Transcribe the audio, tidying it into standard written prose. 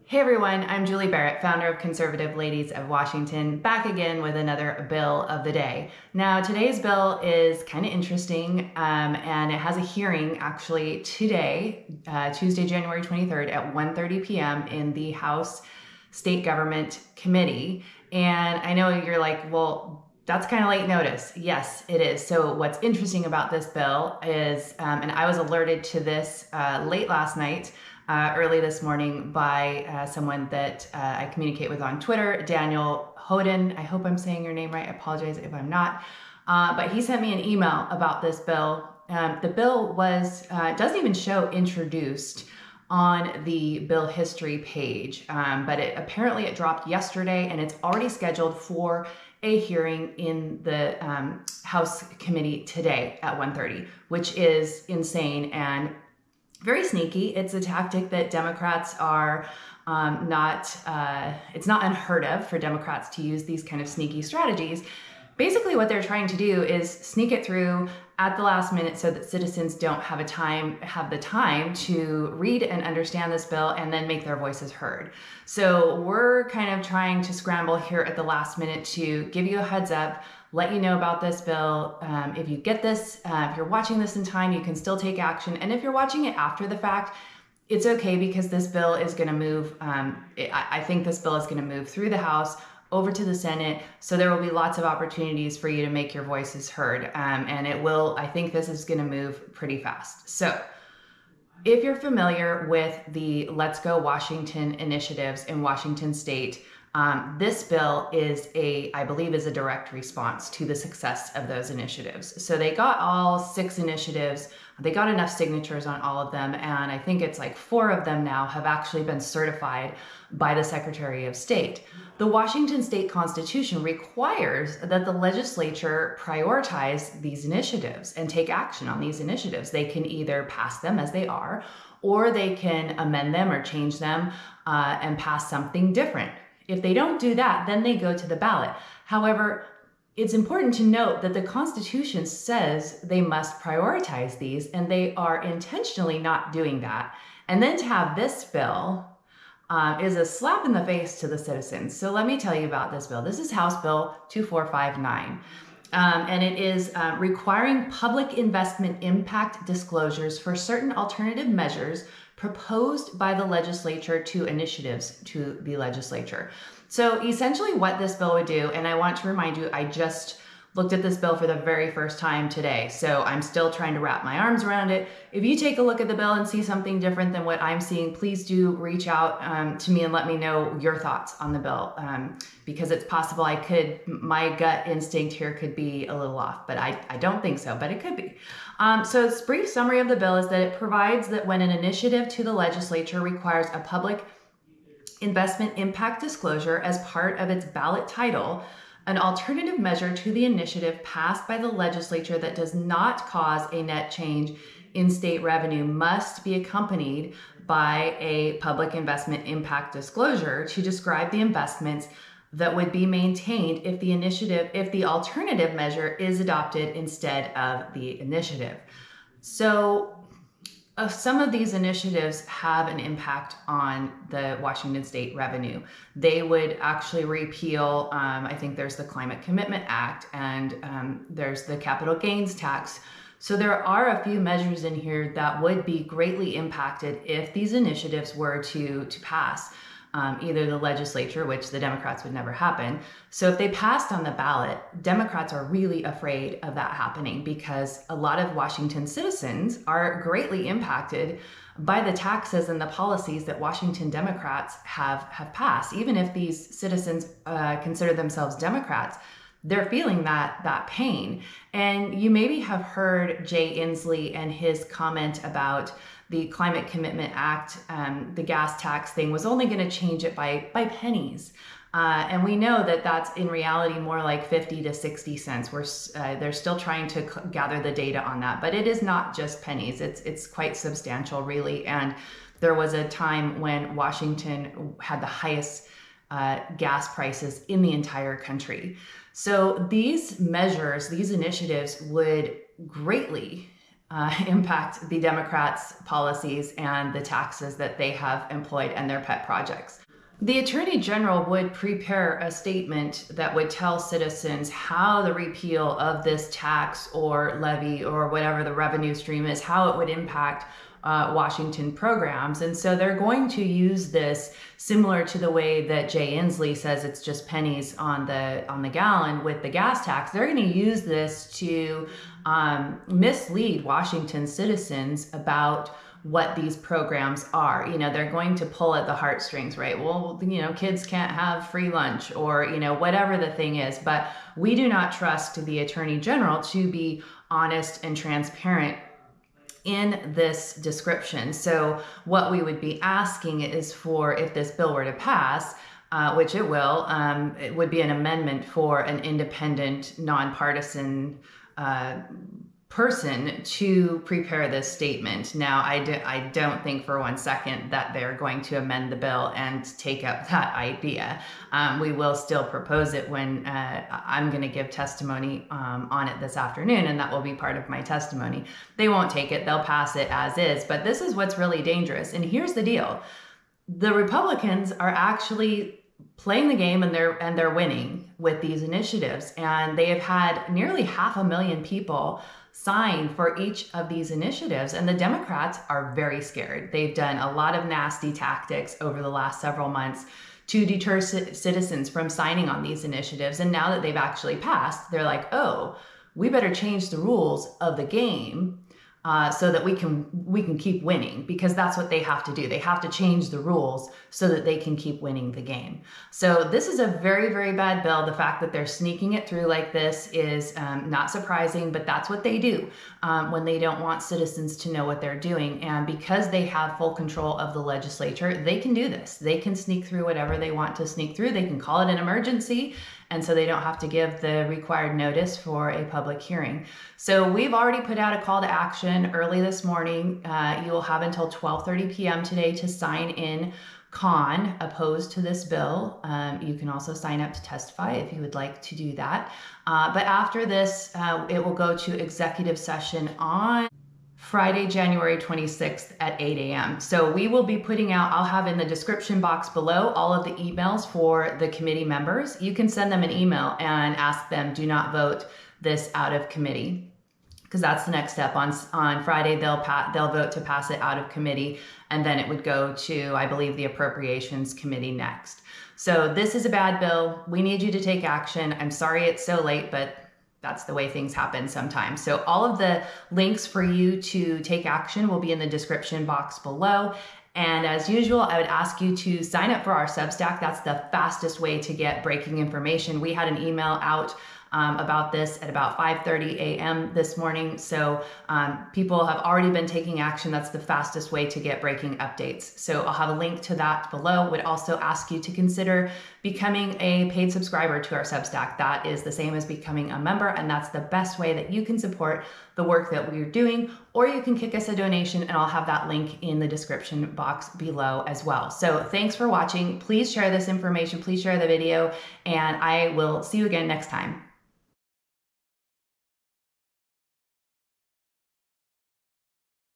Hey everyone, I'm Julie Barrett, founder of Conservative Ladies of Washington, back again with another bill of the day. Now, today's bill is kind of interesting, and it has a hearing actually today, Tuesday, January 23rd at 1:30 p.m. in the House State Government Committee. And I know you're like, well, that's kind of late notice. Yes, it is. So what's interesting about this bill is, and I was alerted to this late last night, early this morning by someone that I communicate with on Twitter, Daniel Hoden. I hope I'm saying your name right. I apologize if I'm not. But he sent me an email about this bill. The bill doesn't even show introduced on the bill history page, but apparently it dropped yesterday and it's already scheduled for a hearing in the House committee today at 1:30, which is insane and very sneaky. It's a tactic that Democrats are it's not unheard of for Democrats to use these kind of sneaky strategies. Basically what they're trying to do is sneak it through at the last minute so that citizens don't have the time to read and understand this bill and then make their voices heard. So we're kind of trying to scramble here at the last minute to give you a heads up, let you know about this bill. If you get this, if you're watching this in time, you can still take action. And if you're watching it after the fact, it's okay because this bill is going to move. I think this bill is going to move through the House over to the Senate. So there will be lots of opportunities for you to make your voices heard. And I think this is going to move pretty fast. So if you're familiar with the Let's Go Washington initiatives in Washington State, this bill I believe is a direct response to the success of those initiatives. So they got all 6 initiatives. They got enough signatures on all of them. And I think it's like 4 of them now have actually been certified by the Secretary of State. The Washington State Constitution requires that the legislature prioritize these initiatives and take action on these initiatives. They can either pass them as they are, or they can amend them or change them and pass something different. If they don't do that, then they go to the ballot. However, it's important to note that the Constitution says they must prioritize these, and they are intentionally not doing that. And then to have this bill is a slap in the face to the citizens. So let me tell you about this bill. This is House Bill 2459. And it is requiring public investment impact disclosures for certain alternative measures proposed by the legislature to initiatives to the legislature. So essentially what this bill would do, and I want to remind you, I just looked at this bill for the very first time today, so I'm still trying to wrap my arms around it. If you take a look at the bill and see something different than what I'm seeing, please do reach out to me and let me know your thoughts on the bill, because it's possible my gut instinct here could be a little off, but I don't think so, but it could be. So a brief summary of the bill is that it provides that when an initiative to the legislature requires a public investment impact disclosure as part of its ballot title, an alternative measure to the initiative passed by the legislature that does not cause a net change in state revenue must be accompanied by a public investment impact disclosure to describe the investments that would be maintained if the alternative measure is adopted instead of the initiative. So some of these initiatives have an impact on the Washington state revenue. They would actually repeal, I think there's the Climate Commitment Act, and there's the capital gains tax. So there are a few measures in here that would be greatly impacted if these initiatives were to pass. Either the legislature, which the Democrats would never happen. So if they passed on the ballot, Democrats are really afraid of that happening because a lot of Washington citizens are greatly impacted by the taxes and the policies that Washington Democrats have passed. Even if these citizens consider themselves Democrats, they're feeling that pain. And you maybe have heard Jay Inslee and his comment about the Climate Commitment Act, the gas tax thing was only going to change it by pennies. And we know that that's in reality more like 50 to 60 cents. They're still trying to gather the data on that, but it is not just pennies. It's quite substantial, really. And there was a time when Washington had the highest gas prices in the entire country. So these measures, these initiatives would greatly impact the Democrats' policies and the taxes that they have employed and their pet projects. The Attorney General would prepare a statement that would tell citizens how the repeal of this tax or levy or whatever the revenue stream is, how it would impact Washington programs. And so they're going to use this similar to the way that Jay Inslee says it's just pennies on the gallon with the gas tax. They're going to use this to mislead Washington citizens about what these programs are. You know, they're going to pull at the heartstrings, right? Well, you know, kids can't have free lunch or, you know, whatever the thing is. But we do not trust the Attorney General to be honest and transparent in this description. So what we would be asking is for, if this bill were to pass, which it will, it would be an amendment for an independent, nonpartisan person to prepare this statement. Now, I don't think for one second that they're going to amend the bill and take up that idea. We will still propose it when I'm going to give testimony on it this afternoon, and that will be part of my testimony. They won't take it. They'll pass it as is. But this is what's really dangerous. And here's the deal. The Republicans are actually playing the game, and they're winning with these initiatives. And they have had nearly 500,000 people sign for each of these initiatives. And the Democrats are very scared. They've done a lot of nasty tactics over the last several months to deter citizens from signing on these initiatives. And now that they've actually passed, they're like, oh, we better change the rules of the game so that we can keep winning, because that's what they have to do. They have to change the rules so that they can keep winning the game. So this is a very, very bad bill. The fact that they're sneaking it through like this is not surprising, but that's what they do when they don't want citizens to know what they're doing. And because they have full control of the legislature, they can do this. They can sneak through whatever they want to sneak through. They can call it an emergency, and so they don't have to give the required notice for a public hearing. So we've already put out a call to action early this morning. You will have until 12:30 p.m. today to sign in opposed to this bill. You can also sign up to testify if you would like to do that. But after this, it will go to executive session on Friday, January 26th at 8 a.m. So we will be putting out, I'll have in the description box below all of the emails for the committee members. You can send them an email and ask them, do not vote this out of committee, because that's the next step. On Friday, they'll vote to pass it out of committee, and then it would go to, I believe, the Appropriations Committee next. So this is a bad bill. We need you to take action. I'm sorry it's so late, but that's the way things happen sometimes. So all of the links for you to take action will be in the description box below. And as usual, I would ask you to sign up for our Substack. That's the fastest way to get breaking information. We had an email out about this at about 5:30 a.m. this morning. So people have already been taking action. That's the fastest way to get breaking updates. So I'll have a link to that below. Would also ask you to consider becoming a paid subscriber to our Substack. That is the same as becoming a member, and that's the best way that you can support the work that we're doing. Or you can kick us a donation, and I'll have that link in the description box below as well. So thanks for watching. Please share this information. Please share the video, and I will see you again next time.